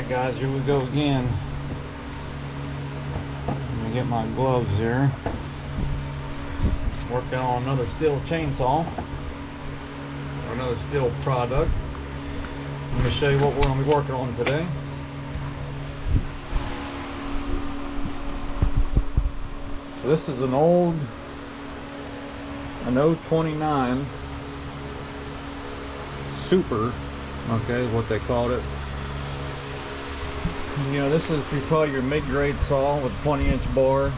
Alright guys, here we go again. Let me get my gloves here. Working on another Stihl chainsaw. Or another Stihl product. Let me show you what we're going to be working on today. So this is an 029 Super, okay, is what they called it. You know, this is probably your mid-grade saw with 20-inch bore.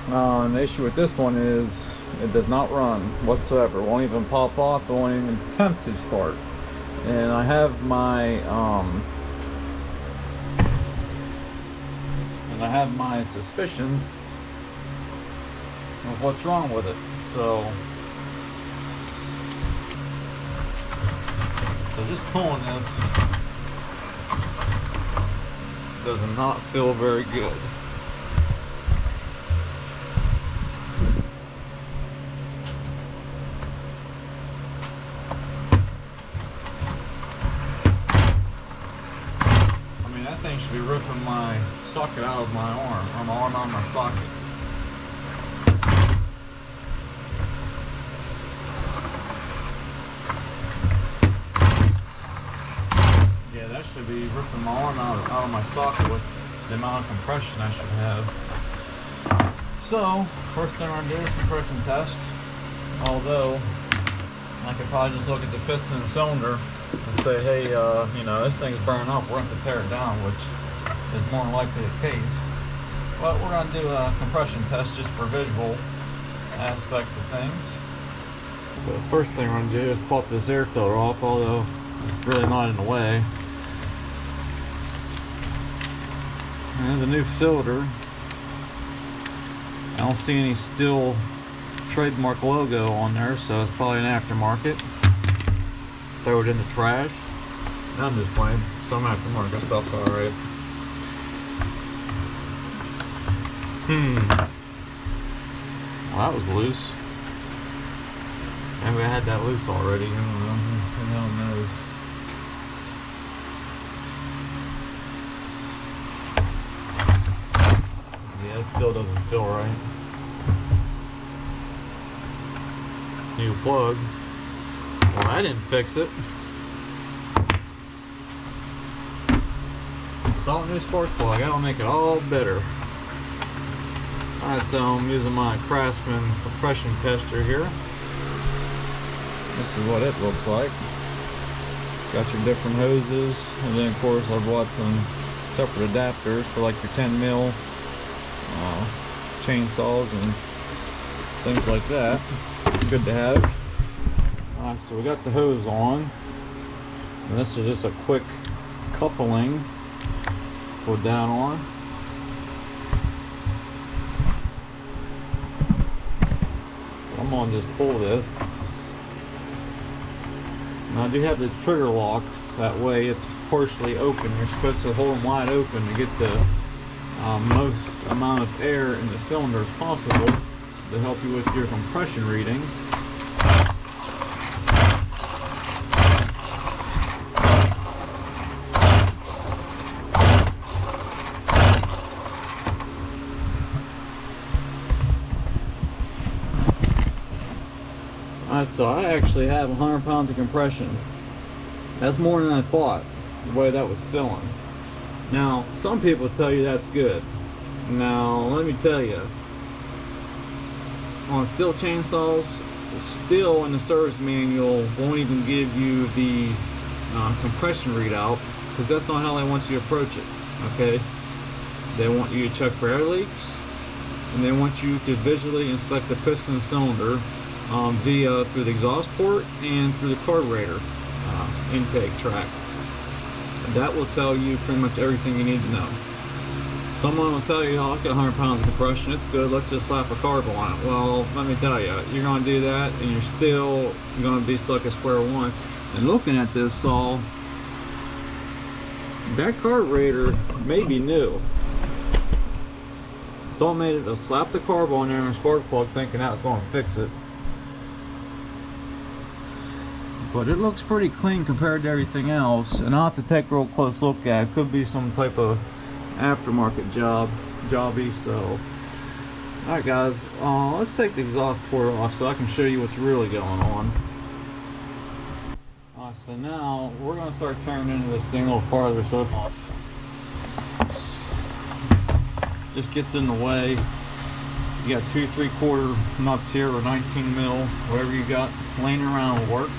And the issue with this one is it does not run whatsoever. It won't even pop off. It won't even attempt to start. And I have my suspicions of what's wrong with it. So just pulling this does not feel very good. I mean, that thing should be ripping my socket out of my arm, or my arm out of my socket. That should be ripping my arm out of my socket with the amount of compression I should have. So, first thing I'm going to do is compression test. Although, I could probably just look at the piston and cylinder and say, hey, you know, this thing's burning up, we're going to have to tear it down, which is more than likely the case. But we're going to do a compression test just for visual aspect of things. So, the first thing we're going to do is pop this air filter off, although it's really not in the way. There's a new filter. I don't see any Stihl trademark logo on there, so it's probably an aftermarket. Throw it in the trash. No, I'm just playing. Some aftermarket stuff's alright. Well, that was loose. Maybe I had that loose already. I don't know. Who the hell knows? It still doesn't feel right. New plug. Well, I didn't fix it. Install a new spark plug. That'll make it all better. Alright, so I'm using my Craftsman compression tester here. This is what it looks like. Got your different hoses, and then of course I bought some separate adapters for like your 10 mil chainsaws and things like that. Good to have. Alright, so we got the hose on, and this is just a quick coupling. Put down on. So I'm gonna just pull this. Now I do have the trigger locked, that way it's partially open. You're supposed to hold them wide open to get the most amount of air in the cylinder as possible to help you with your compression readings. Alright, so I actually have 100 pounds of compression. That's more than I thought, the way that was filling. Now, some people tell you that's good. Now, let me tell you, on Stihl chainsaws, Stihl in the service manual won't even give you the compression readout, because that's not how they want you to approach it, okay? They want you to check for air leaks, and they want you to visually inspect the piston and cylinder through the exhaust port and through the carburetor intake track. That will tell you pretty much everything you need to know. Someone will tell you, oh, it's got 100 pounds of compression, it's good, let's just slap a carb on it. Well, let me tell you, you're going to do that and you're still going to be stuck at square one. And looking at this saw, that carburetor may be new. Someone made it to slap the carb on there and a spark plug thinking that was going to fix it. but it looks pretty clean compared to everything else. And I'll have to take a real close look at it. Could be some type of aftermarket jobby. So alright guys, let's take the exhaust port off so I can show you what's really going on. Alright, so now we're going to start turning into this thing a little farther. So off just gets in the way. You got 2 3/4 nuts here, or 19 mil, whatever you got laying around will work.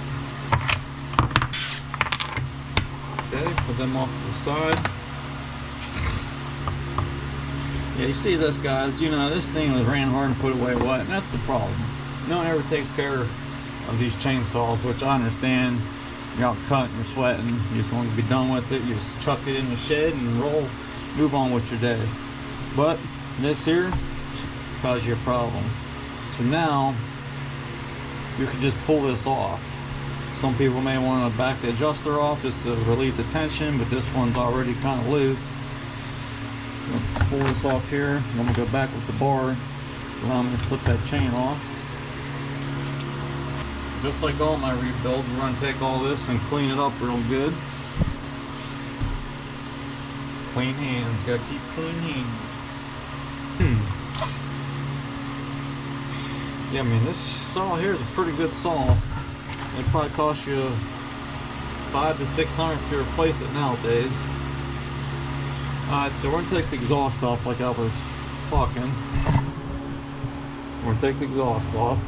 Okay, put them off to the side. Yeah, you see this, guys, you know, this thing was ran hard and put away wet, and that's the problem. No one ever takes care of these chainsaws, which I understand. You're out cutting, you're sweating, you just want to be done with it, you just chuck it in the shed and roll, move on with your day. But this here cause you a problem. So now you can just pull this off. Some people may want to back the adjuster off just to relieve the tension, but this one's already kind of loose. I'm gonna pull this off here. I'm gonna go back with the bar, allow me to slip that chain off. Just like all my rebuilds, we're gonna take all this and clean it up real good. Clean hands, gotta keep clean hands. Yeah, I mean, this saw here is a pretty good saw. It probably costs you $500 to $600 to replace it nowadays. Alright, so we're going to take the exhaust off like I was talking. We're going to take the exhaust off.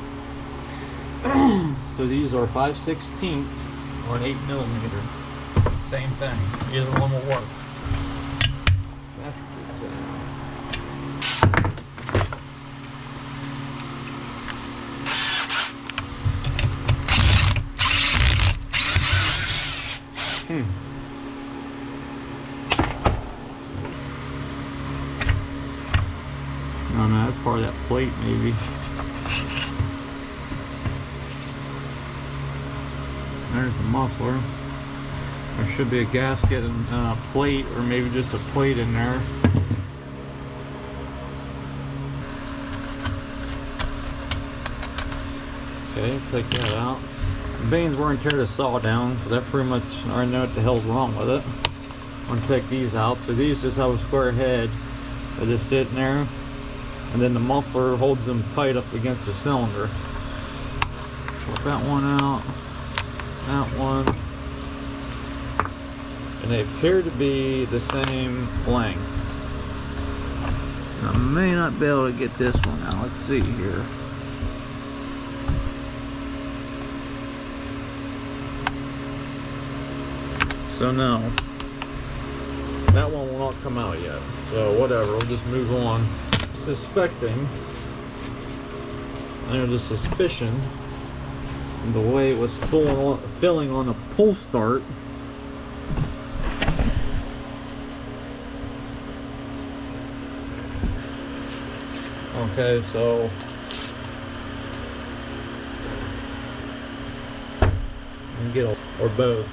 So these are 5/16 or an 8mm. Same thing. Either one will work. That's good sound. Oh no, that's part of that plate maybe. There's the muffler. There should be a gasket and a plate, or maybe just a plate in there. Okay, take that out. Bane's wear and tear the saw down, because I pretty much already know what the hell's wrong with it. I'm gonna take these out. So these just have a square head. They're just sitting there, and then the muffler holds them tight up against the cylinder. Flip that one out, that one, and they appear to be the same length. I may not be able to get this one out. Let's see here. So no, that one will not come out yet. So whatever, we'll just move on. Suspecting, under the suspicion, the way it was filling on a pull start. Okay, so you can get or both.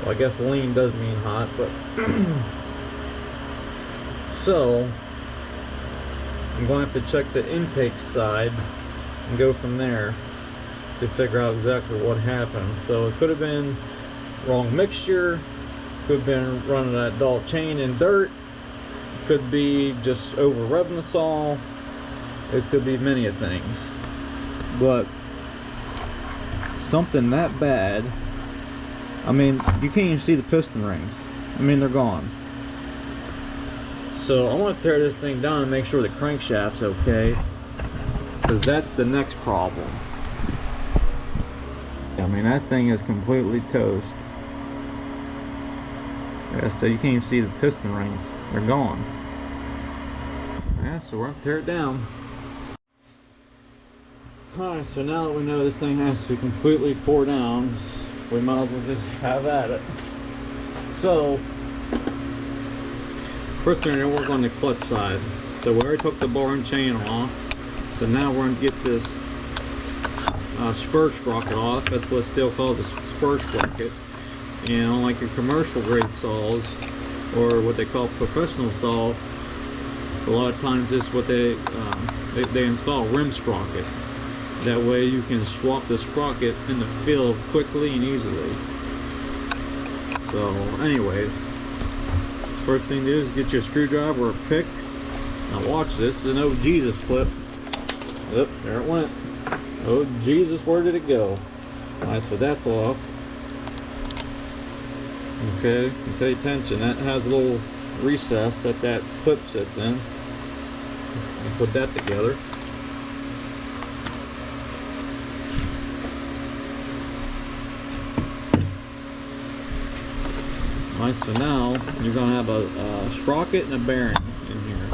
Well, I guess lean does mean hot, but so I'm going to have to check the intake side and go from there to figure out exactly what happened. So it could have been wrong mixture, could have been running that dull chain in dirt, could be just over rubbing the saw, it could be many of things. But something that bad, I mean, you can't even see the piston rings. I mean, they're gone. So I want to tear this thing down and make sure the crankshaft's okay, because that's the next problem. I mean, that thing is completely toast. Yeah, so you can't even see the piston rings. They're gone. Yeah, so we're going to tear it down. Alright, so now that we know this thing has to be completely tore down, we might as well just have at it. So first thing, we're going to work on the clutch side. So we already took the bar and chain off. So now we're going to get this spur sprocket off. That's what Stihl calls a spur sprocket. And unlike your commercial grade saws, or what they call professional saw, a lot of times this is what they install rim sprocket. That way you can swap the sprocket in the field quickly and easily. So anyways, first thing to do is get your screwdriver or a pick. Now watch this. This is an oh Jesus clip. Yep, there it went. Oh Jesus, where did it go? Alright, so that's off. Okay, pay attention. That has a little recess that clip sits in. And put that together. Alright, so now you're going to have a sprocket and a bearing in here.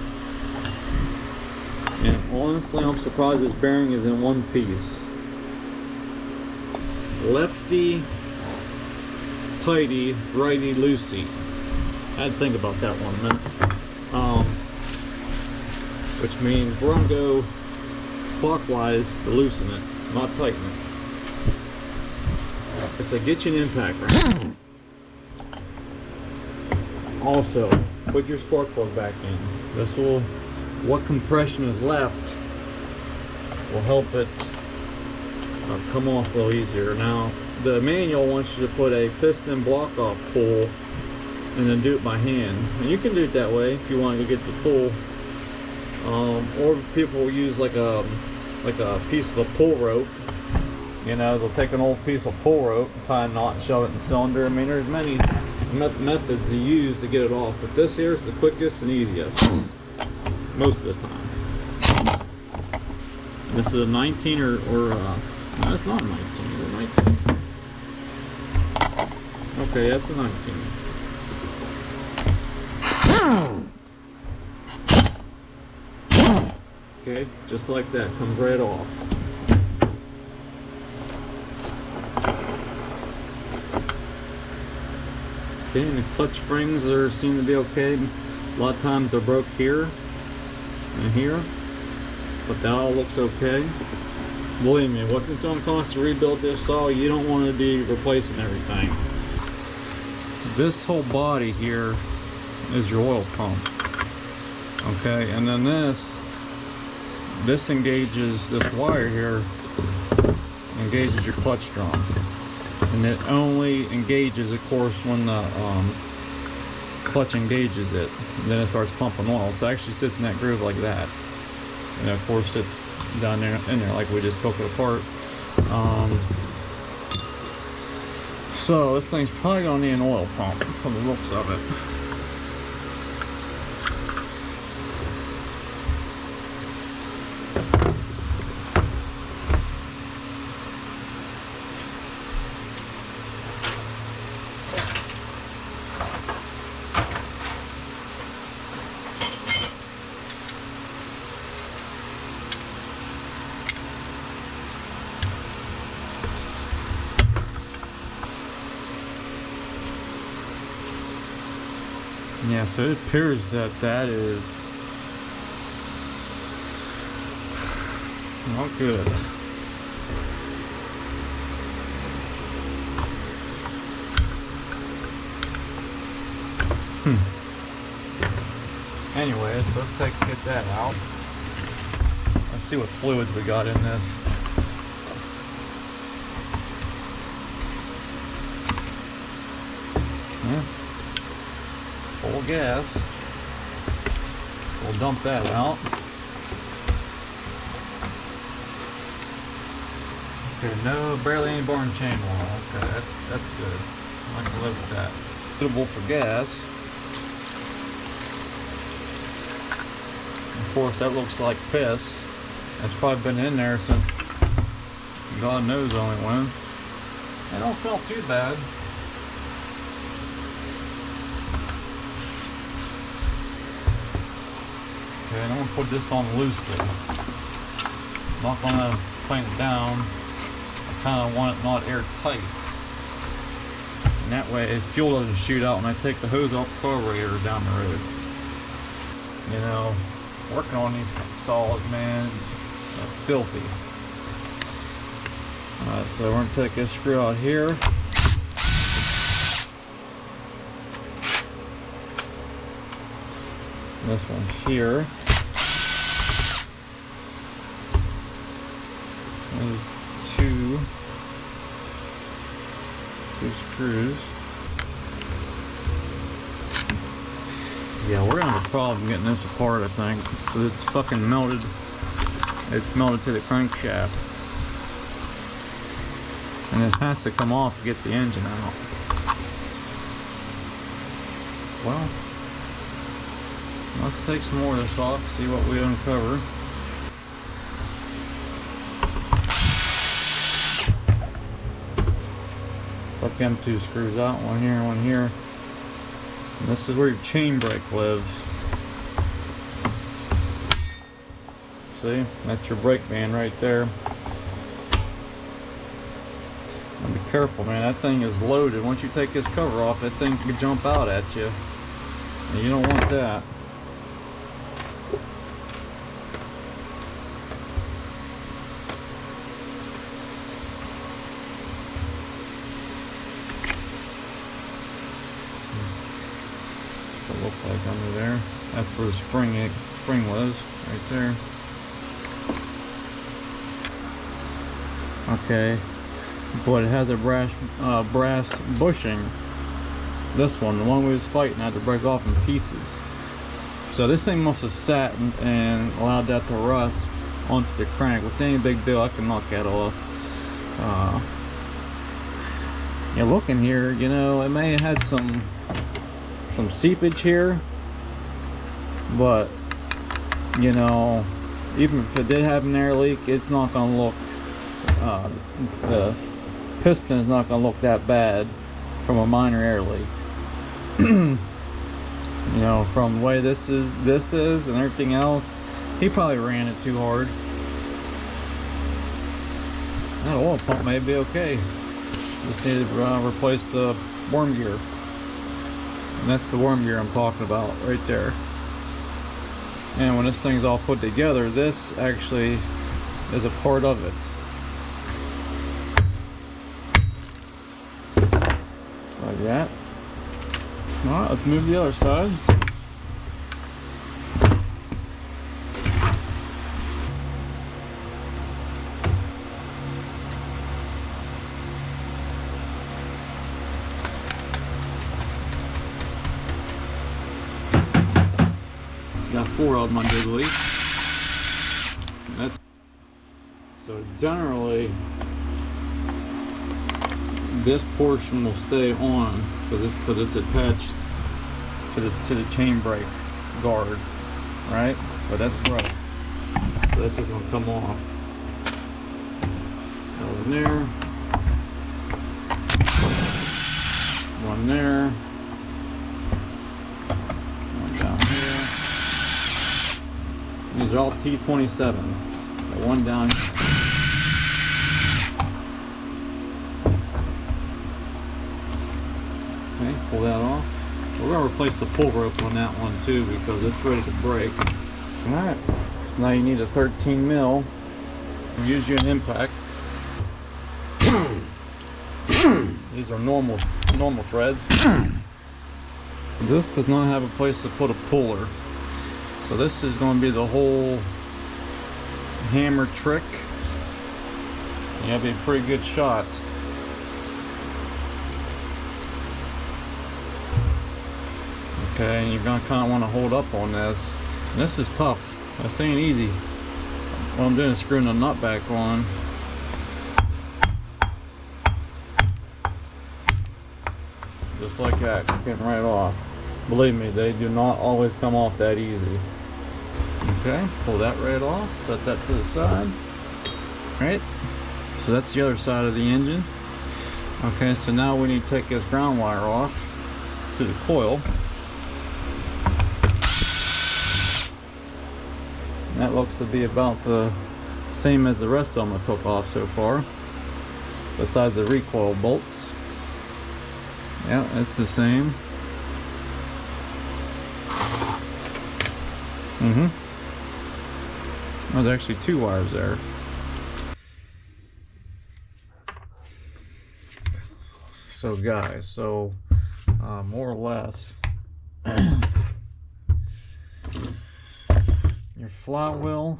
And honestly, I'm surprised this bearing is in one piece. Lefty, tighty, righty, loosey. I had to think about that one a minute. Which means we're going to go clockwise to loosen it, not tighten it. It's a get you an impact ring. Also, put your spark plug back in. This will, what compression is left will help it come off a little easier. Now, the manual wants you to put a piston block off tool and then do it by hand. And you can do it that way if you want to get the tool. Or people will use like a piece of a pull rope. You know, they'll take an old piece of pull rope, tie a knot, and shove it in the cylinder. I mean, there's many methods to use to get it off, but this here is the quickest and easiest most of the time. This is a 19 or no, it's not a 19, it's a 19. Okay, that's a 19. Okay, just like that, comes right off. Okay, and the clutch springs seem to be okay. A lot of times they're broke here and here, but that all looks okay. Believe me, what it's going to cost to rebuild this saw, you don't want to be replacing everything. This whole body here is your oil pump. Okay, and then this engages, this wire here engages your clutch drum. And it only engages, of course, when the clutch engages it. And then it starts pumping oil. So it actually sits in that groove like that. And of course it's down there in there like we just took it apart. So this thing's probably gonna need an oil pump from the looks of it. Yeah, so it appears that that is not good. Anyways, let's get that out. Let's see what fluids we got in this. Full gas. We'll dump that out. Okay, no, barely any barn chain oil. Okay, that's good. I can live with that. Suitable for gas. Of course, that looks like piss. That's probably been in there since God knows only when. It don't smell too bad. Okay, and I'm going to put this on loosely. I'm not going to clamp it down. I kind of want it not airtight. And that way, fuel doesn't shoot out when I take the hose off the carburetor down the road. You know, working on these saws, man, are filthy. Alright, so we're going to take this screw out here. This one here. There's two screws. Yeah, we're gonna have a problem getting this apart, I think, because it's fucking melted. It's melted to the crankshaft, and this has to come off to get the engine out. Well, let's take some more of this off, see what we uncover. So I've got 2 screws out, one here and one here. And this is where your chain brake lives. See, that's your brake band right there. Now be careful, man, that thing is loaded. Once you take this cover off, that thing can jump out at you. And you don't want that. So it looks like under there. That's where the spring was, right there. Okay, but it has a brass bushing. This one, the one we was fighting, I had to break off in pieces. So this thing must have sat and allowed that to rust onto the crank, which ain't a big deal. I can knock that off. Yeah, looking here, you know, it may have had some seepage here, but you know, even if it did have an air leak, it's not gonna look. The piston is not going to look that bad from a minor air leak. You know, from the way this is and everything else, he probably ran it too hard. That oil pump may be okay. Just need to replace the worm gear, and that's the worm gear I'm talking about right there. And when this thing's all put together, this actually is a part of it. Like that. Alright, let's move the other side. Got 4 of them on Diggly. That's so generally this portion will stay on because it's attached to the chain brake guard, right? But that's broke, so this is gonna come off. One there, one there, one down here. These are all T27s. Got one down here. Okay, pull that off. We're going to replace the pull rope on that one too because it's ready to break. Alright, so now you need a 13 mil. Use your impact. These are normal threads. This does not have a place to put a puller. So this is going to be the whole hammer trick. You have to be a pretty good shot. Okay, and you're gonna kind of want to hold up on this. And this is tough. This ain't easy. What I'm doing is screwing the nut back on. Just like that, getting right off. Believe me, they do not always come off that easy. Okay, pull that right off. Set that to the side. Right. So that's the other side of the engine. Okay, so now we need to take this ground wire off to the coil. That looks to be about the same as the rest of them I took off so far, besides the recoil bolts. Yeah, it's the same. There's actually 2 wires there. So guys, more or less, your flywheel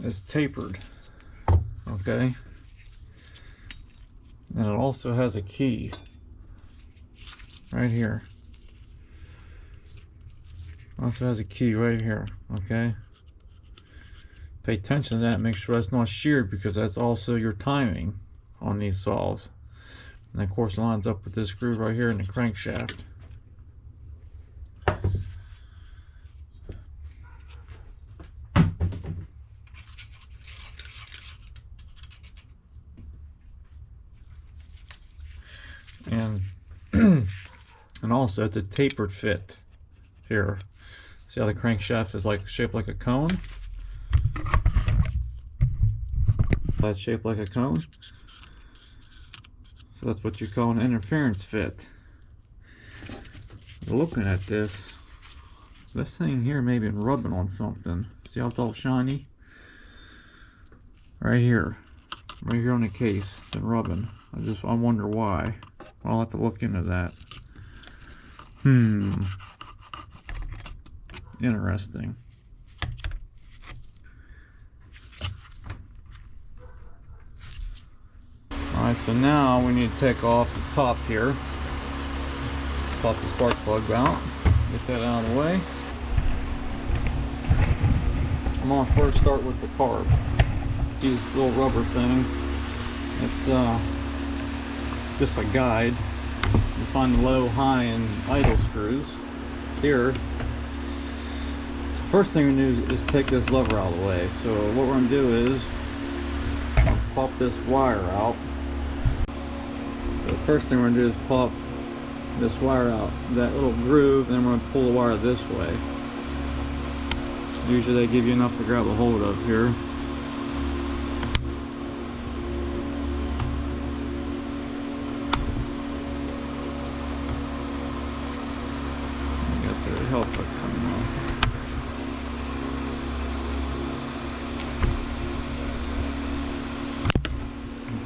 is tapered, okay? And it also has a key right here. Also has a key right here, okay? Pay attention to that, make sure that's not sheared, because that's also your timing on these saws. And of course lines up with this groove right here in the crankshaft. And and also it's a tapered fit here. See how the crankshaft is like shaped like a cone? That's shaped like a cone. So that's what you call an interference fit. Looking at this thing here may be rubbing on something. See how it's all shiny? Right here on the case, it's been rubbing. I wonder why. I'll have to look into that. Interesting. Alright, so now we need to take off the top here. Pop the spark plug out. Get that out of the way. I'm gonna first start with the carb. Use this little rubber thing. It's just a guide. You find the low, high, and idle screws here. So first thing we do is take this lever out of the way. So what we're going to do is pop this wire out. The first thing we're going to do is pop this wire out, that little groove, and then we're going to pull the wire this way. Usually they give you enough to grab a hold of here. Help it come off.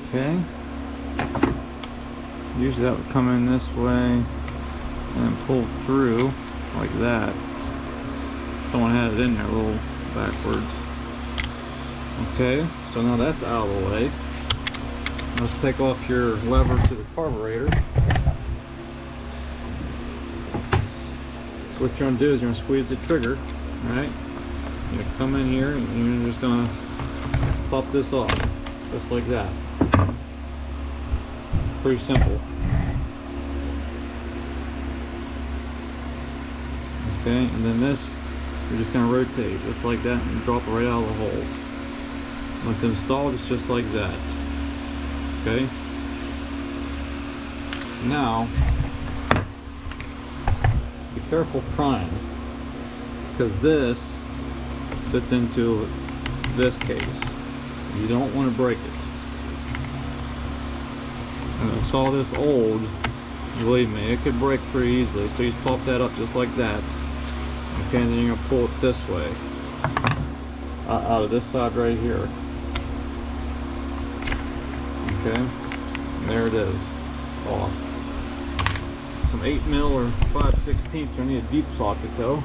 Okay. Usually that would come in this way and then pull through like that. Someone had it in there a little backwards. Okay, so now that's out of the way. Let's take off your lever to the carburetor. So what you're going to do is you're going to squeeze the trigger, right? You're going to come in here and you're just going to pop this off, just like that. Pretty simple. Okay, and then this, you're just going to rotate just like that and drop it right out of the hole. Once installed, it's just like that. Okay? Now, be careful prying, because this sits into this case. You don't want to break it. And I saw this old, believe me, it could break pretty easily. So you just pop that up just like that. Okay, and then you're gonna pull it this way, out of this side right here. Okay, and there it is, off. Some 8mm or 5/16. I need a deep socket though.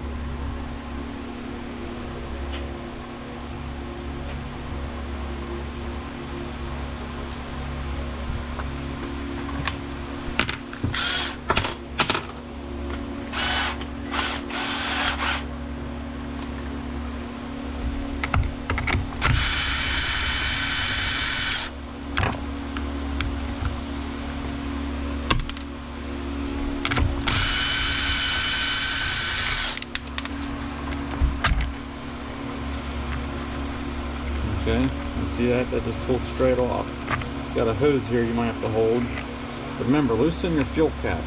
Okay, you see that? That just pulled straight off. Got a hose here you might have to hold. But remember, loosen your fuel cap.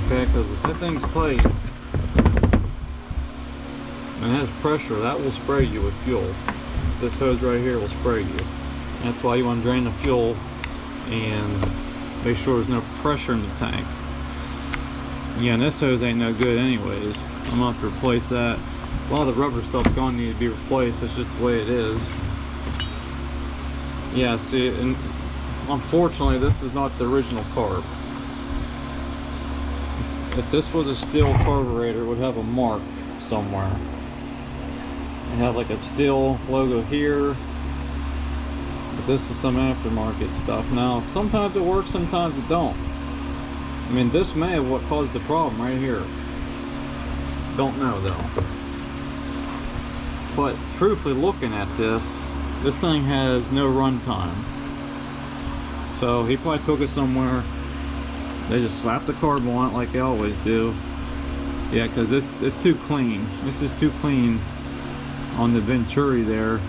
Okay, because if that thing's tight and has pressure, that will spray you with fuel. This hose right here will spray you. That's why you want to drain the fuel and make sure there's no pressure in the tank. Yeah, and this hose ain't no good anyways. I'm gonna have to replace that. A lot of the rubber stuff's gonna need to be replaced. That's just the way it is. Yeah, see, and unfortunately this is not the original carb. If this was a Stihl carburetor, it would have a mark somewhere. It had like a Stihl logo here. The this is some aftermarket stuff. Now, sometimes it works, sometimes it don't. I mean, this may have what caused the problem right here. Don't know though. But truthfully, looking at this thing has no run time. So he probably took it somewhere. They just slapped the carb on it like they always do. Yeah, because it's too clean. This is too clean on the Venturi there.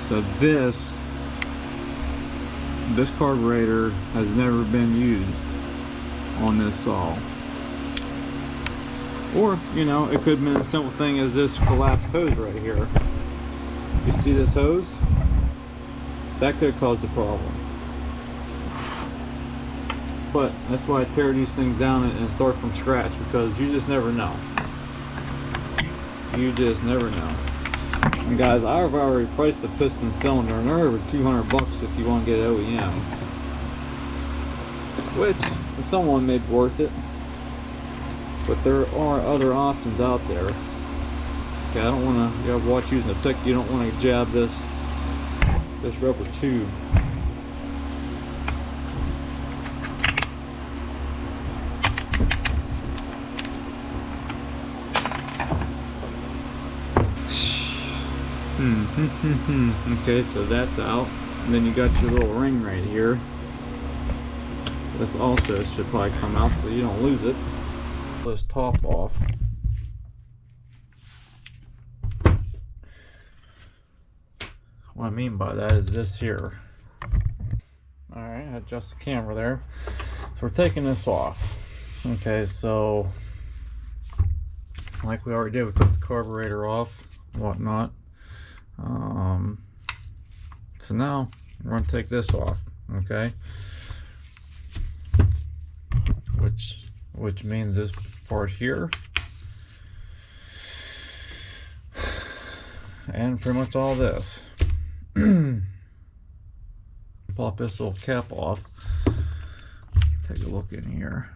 So this carburetor has never been used on this saw. Or, you know, it could have been a simple thing as this collapsed hose right here. You see this hose? That could have caused a problem. But that's why I tear these things down and start from scratch, because you just never know. You just never know. And guys, I've already priced the piston cylinder, and they're over $200 if you want to get it OEM. Which, for someone, may be worth it. But there are other options out there. Okay, I don't want to, you gotta watch using a pick. You don't want to jab this rubber tube. Okay, so that's out. And then you got your little ring right here. This also should probably come out so you don't lose it. Pull this top off. What I mean by that is this here. Alright, adjust the camera there. So we're taking this off. Okay, so like we already did, we took the carburetor off, whatnot. So now we're going to take this off, okay? Which means this part here, and pretty much all this. Pop this little cap off. Take a look in here.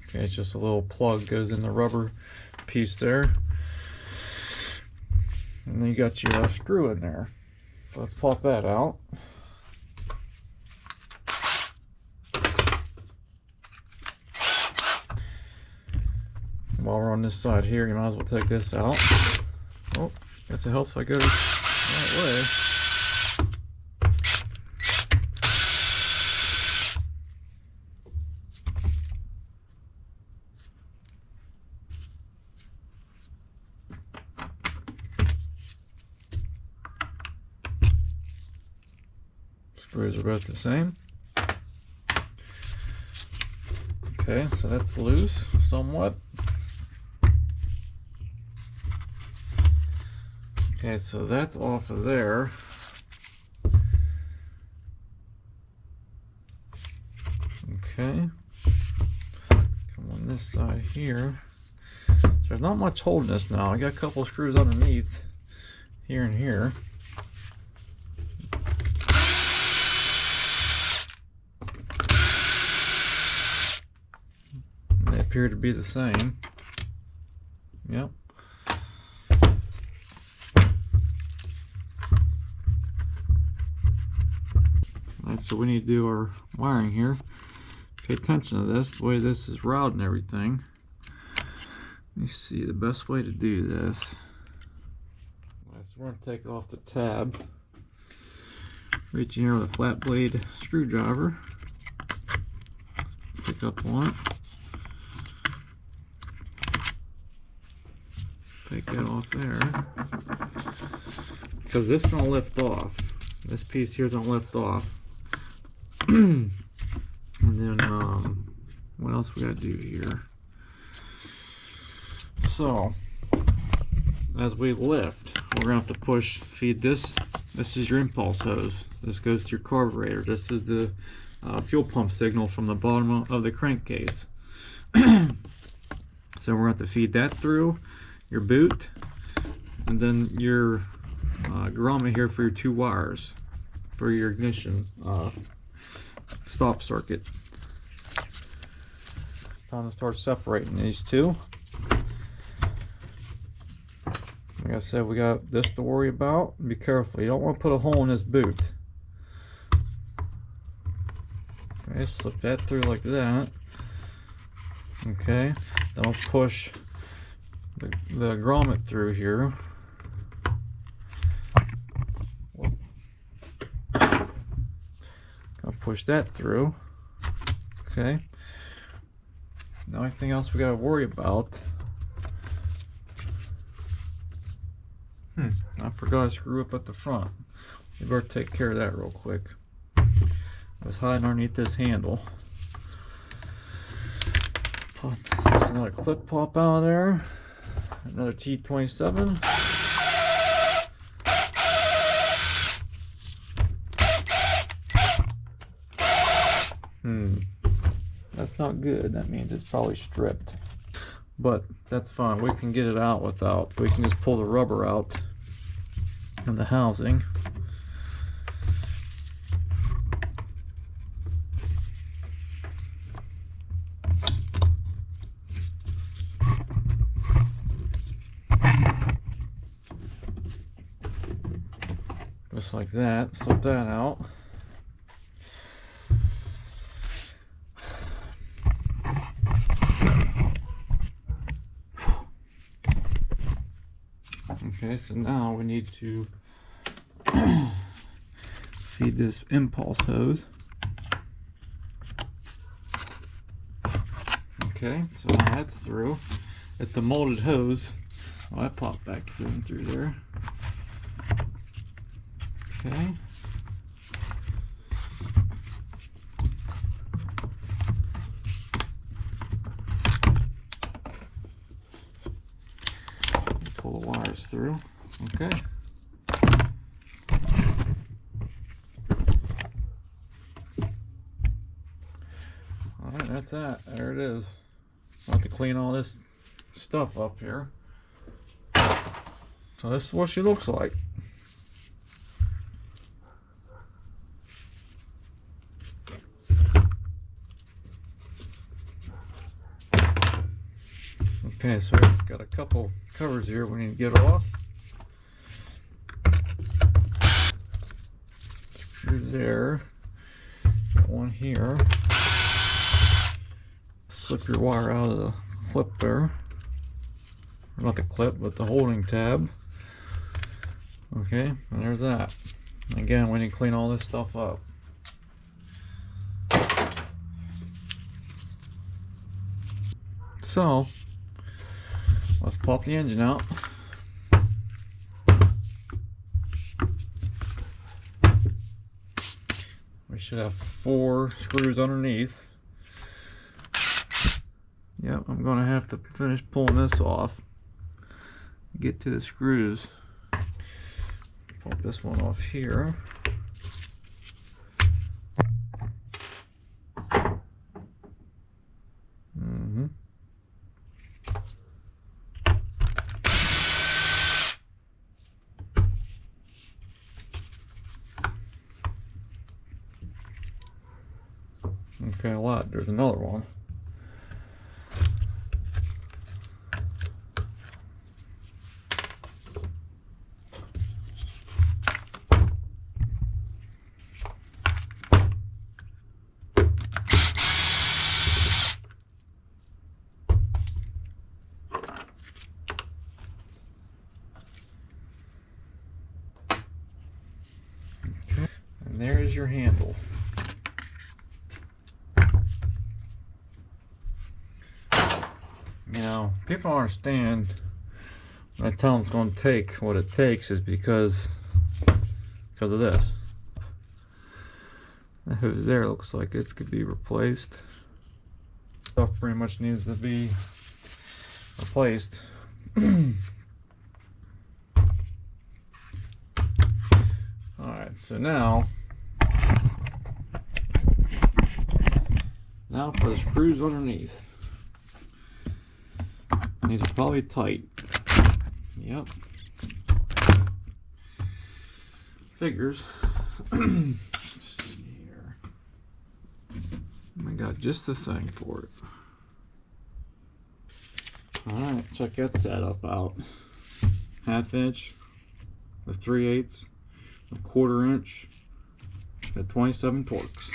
Okay, it's just a little plug goes in the rubber piece there, and then you got your screw in there. So let's pop that out. While we're on this side here, you might as well take this out. Oh, guess it helps if I go the right way. Screws are both the same. Okay, so that's loose somewhat. Okay, so that's off of there. Okay, come on this side here. So there's not much holding this now. I got a couple of screws underneath here and here. They appear to be the same. Yep. Alright, so we need to do our wiring here. Pay attention to this, the way this is routed and everything. Let me see the best way to do this. Alright, so we're going to take off the tab. Reach in here with a flat blade screwdriver. Pick up on it. Take that off there. Because this don't lift off. This piece here don't lift off. And then what else we gotta do here? So as we lift, we're gonna have to feed this. This is your impulse hose. This goes to your carburetor. This is the fuel pump signal from the bottom of the crankcase. So we're gonna have to feed that through your boot, and then your grommet here for your two wires for your ignition stop circuit. It's time to start separating these two. Like I said, we got this to worry about. Be careful, you don't want to put a hole in this boot. Okay, slip that through like that. Okay, then I'll push the grommet through here. I'll push that through. Okay. The only thing else we gotta worry about. I forgot to screw up at the front. We better take care of that real quick. I was hiding underneath this handle. There's another clip pop out of there. Another T27. That's not good. That means it's probably stripped. But that's fine. We can get it out without. We can just pull the rubber out of the housing. Just like that. Slip that out. Okay, so now we need to feed this impulse hose. Okay, so now that's through. It's a molded hose. Oh, that popped back through there. Okay. Pull the wires through. Okay. Alright, that's that. There it is. I'll have to clean all this stuff up here. So this is what she looks like. Okay, so we've got a couple covers here we need to get off. Screw there. Got one here. Slip your wire out of the clip there. Or not the clip, but the holding tab. Okay, and there's that. Again, we need to clean all this stuff up. So, let's pop the engine out. We should have 4 screws underneath. Yep, I'm going to have to finish pulling this off. Get to the screws. Pop this one off here. Okay, a lot. There's another one. Okay, and there's your handle. You know, people don't understand when I tell them it's going to take what it takes is because of this. That hose there looks like it could be replaced. Stuff pretty much needs to be replaced. Alright, so now for the screws underneath. These are probably tight. Yep. Figures. Let's see here. I got just the thing for it. Alright, check that setup out. 1/2 inch, a 3/8, a 1/4 inch, at 27 torques.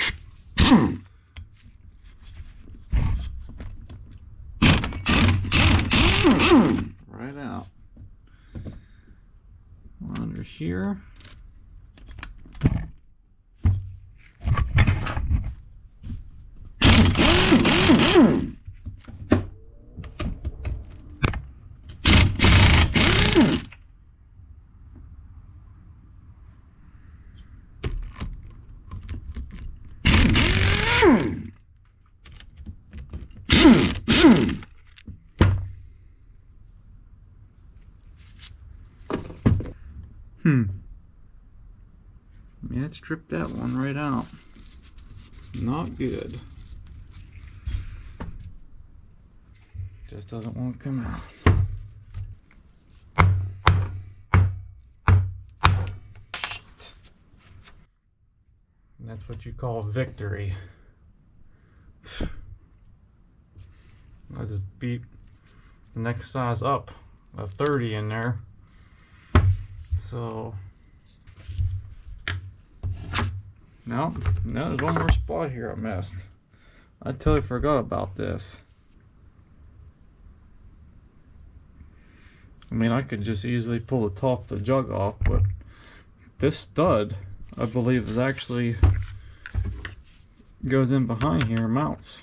Right out. Under here. Yeah, it stripped that one right out. Not good. Just doesn't want to come out. Shit. And that's what you call victory. I just beat the next size up a 30 in there. So no, there's one more spot here I missed. I totally forgot about this. I mean, I could just easily pull the top of the jug off, but this stud, I believe, is actually goes in behind here and mounts.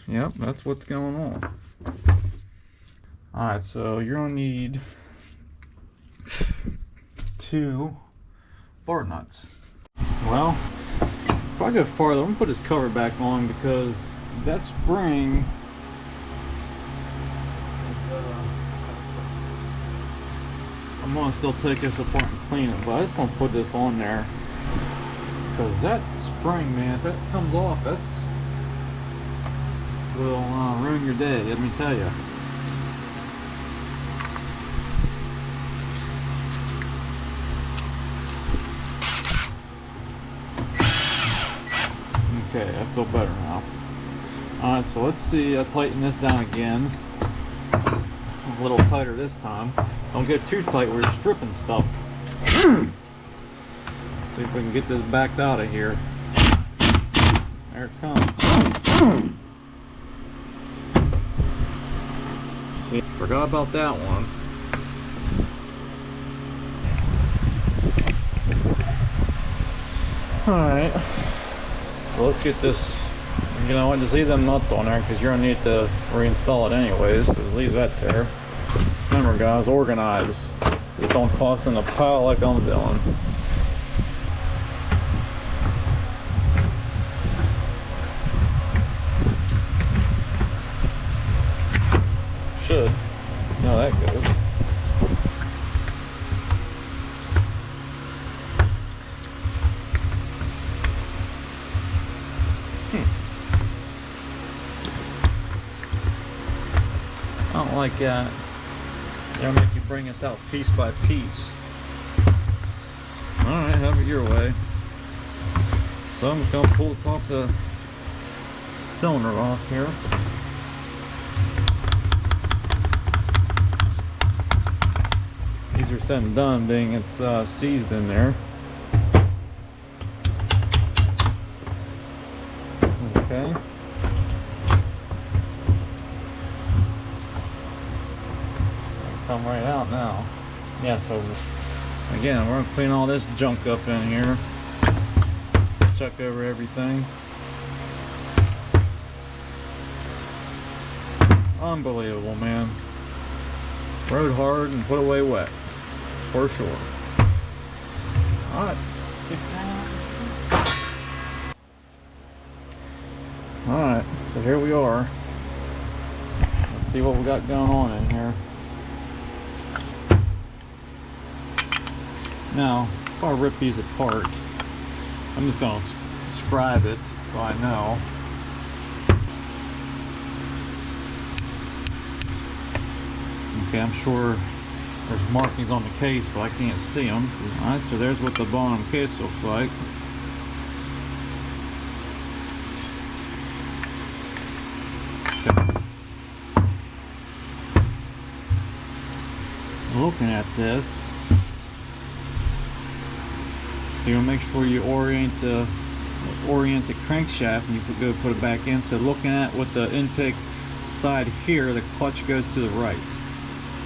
Yep, that's what's going on. Alright, so you're gonna need 2 bar nuts. Well, if I go farther, I'm gonna put this cover back on because that spring I'm gonna still take this apart and clean it, but I just want to put this on there because that spring, man, if that comes off, that's will ruin your day, let me tell you. Okay, I feel better now. Alright, so let's see, I tighten this down again. A little tighter this time. Don't get too tight, we're stripping stuff. See if we can get this backed out of here. There it comes. See, forgot about that one. Alright. So let's get this, you know what, just leave them nuts on there because you're going to need to reinstall it anyways. So just leave that there. Remember guys, organize. Just don't toss in a pile like I'm doing. Should. You know that goes. I don't like that. They'll make you bring us out piece by piece. Alright, have it your way. So I'm just going to pull the top of the cylinder off here. Easier said than done, being it's seized in there. Okay. Come right out now. Yeah, so again, we're gonna clean all this junk up in here. Check over everything. Unbelievable, man. Rode hard and put away wet. For sure. Alright. Alright, so here we are. Let's see what we got going on in here. Now, if I rip these apart, I'm just going to scribe it so I know. Okay, I'm sure there's markings on the case, but I can't see them. Alright, so there's what the bottom case looks like. Okay. looking at this. So you'll make sure you orient the crankshaft and you go put it back in. So looking at with the intake side here, the clutch goes to the right,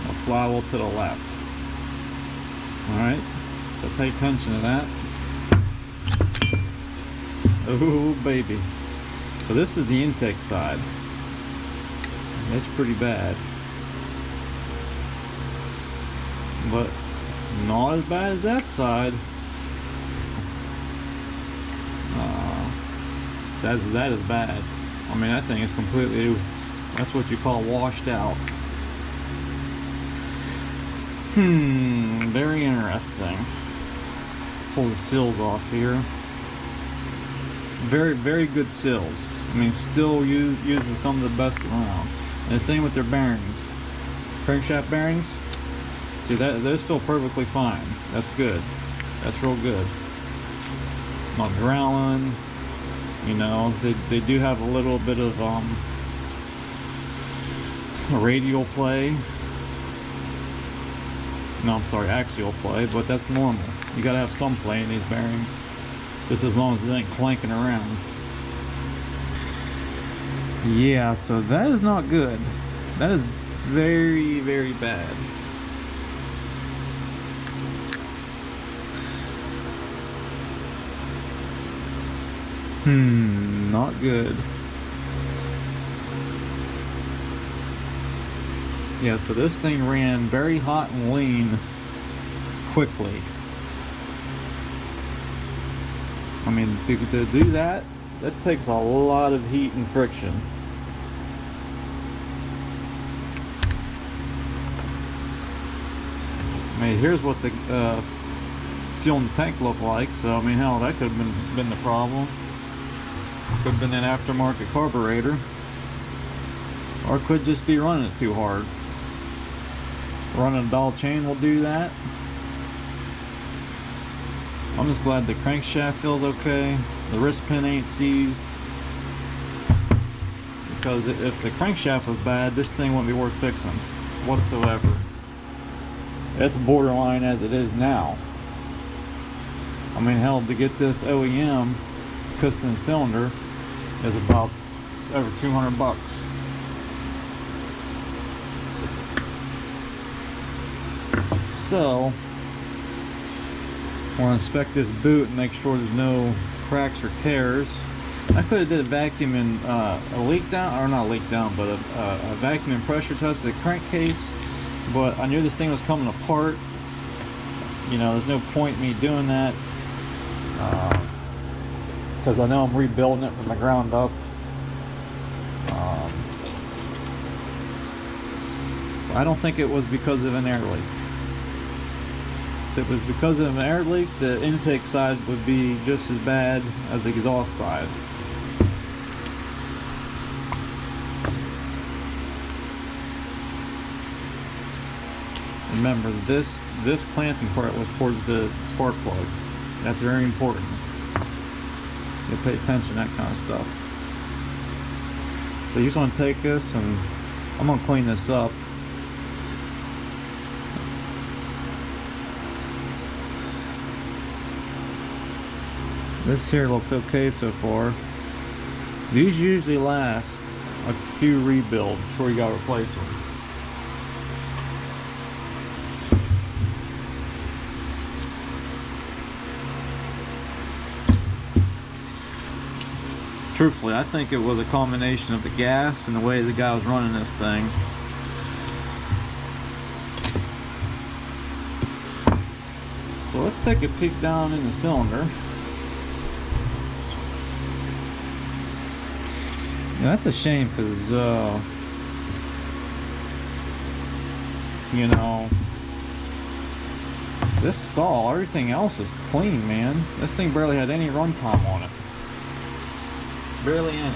the flywheel to the left. Alright, so pay attention to that. Oh baby. So this is the intake side. It's pretty bad, but not as bad as that side. That is bad. I mean, that thing is completely, that's what you call washed out. Very interesting. Pull the seals off here. Very good seals. I mean, Stihl uses some of the best around. And the same with their bearings. Crankshaft bearings. See, those feel perfectly fine. That's good. That's real good. Not growling. You know, they do have a little bit of radial play. No, I'm sorry, axial play, but that's normal. You gotta have some play in these bearings, just as long as it ain't clanking around. Yeah, so that is not good. That is very bad. Not good. Yeah, so this thing ran very hot and lean quickly. I mean, to do that takes a lot of heat and friction. I mean, here's what the fuel in the tank looked like. So I mean, hell, that could have been the problem. Could have been an aftermarket carburetor, or it could just be running it too hard. Running a ball chain will do that. I'm just glad the crankshaft feels okay. The wrist pin ain't seized, because if the crankshaft was bad, this thing wouldn't be worth fixing whatsoever. It's borderline as it is now. I mean, hell, to get this OEM piston cylinder is about over 200 bucks. So I want to inspect this boot and make sure there's no cracks or tears. I could have did a vacuum and a leak down, or not leak down, but a vacuum and pressure test of the crankcase. But I knew this thing was coming apart. You know, there's no point in me doing that, because I know I'm rebuilding it from the ground up. I don't think it was because of an air leak. If it was because of an air leak, the intake side would be just as bad as the exhaust side. Remember, this clamping part was towards the spark plug. That's very important. You pay attention to that kind of stuff. So you just want to take this, and I'm going to clean this up. This here looks okay so far. These usually last a few rebuilds before you got to replace them. Truthfully, I think it was a combination of the gas and the way the guy was running this thing. So let's take a peek down in the cylinder. Yeah, that's a shame, because you know, this saw, everything else is clean, man. This thing barely had any runtime on it. Barely any.